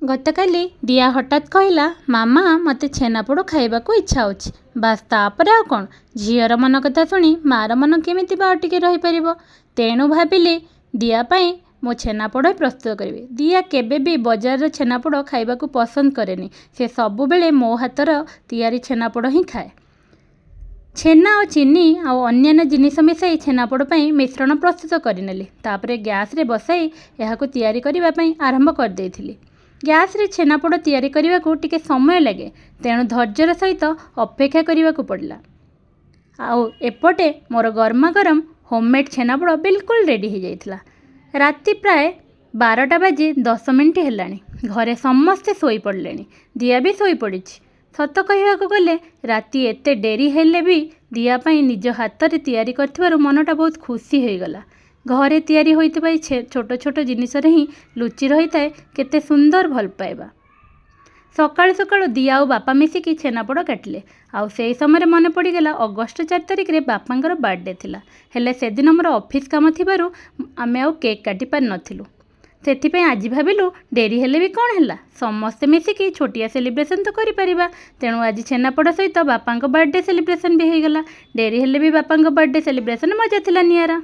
गतकाली दिया हठात कहला मामा मते छेनापोड़ खाइबाकू इच्छा होछि। बास तापरे आ कौन झीर मन कथा शुणी मार मन केमिति बा टिके रही परिबो। तेणु भाविली दिया पाई मो छेनापोड़ प्रस्तुत करी। दिया केबे भी बजार छेनापोड़ खाइबाकू पसंद करेनी। से सबुबेले मो हातर तैयारी छेनापोड़ ही खाए। छेना और चीनी और अन्यान्य जिनिस मिसाई छेनापोड़ पाई मिश्रण प्रस्तुत करनेली। तापरे गैस रे बसाई एहाकू तैयारी करिबा पाई आरंभ कर देइथिली। गैस रे छेनापोड़ तैयारी करिबाकू टिके समय लगे। तेणु धैर्यर सहित अपेक्षा करिबाकू पड़ला। आउ एपटे मोर गरमा गरम होममेड छेनापोड़ बिल्कुल रेडी हो जाइथिला। राति प्राय 12टा बाजी 10 मिनिट हेलाणी। घरे समस्ते सोई पड़लेनी। दिया भी सोई पड़िछि। सत कहवाकू गले राति एते डेरी हेले भी दिया पाई निज हाथ रे तैयारी करथिबारु मनटा बहुत खुशी हो गला। घरे तैयारी होइतबाई छोट छोट जिनिस रे ही लुचि रही थाए केते सुंदर भल पाइबा। सकाळु सकाळु दिया और बापा मिसिकी छेनापोड़ काटिले। आउ सेई समय मन पड़गला अगस्ट 4 तारिख रे बापांकर बर्थडे थिला। हेले से दिन मोर ऑफिस काम थिबारु आमे आउ केक काटि पार नथिलु। सेथिपई आज भाविलु डेरी हेले भी कौन हैला समस्ते मिसिकी छोटिया सेलिब्रेशन तो करि परिबा। तेणु आज छेनापोड़ सहित बापांक बर्थडे सेलिब्रेशन भी हो गला। डेरी हेले भी बापांक बर्थडे सेलिब्रेशन मजा थिला नियारा।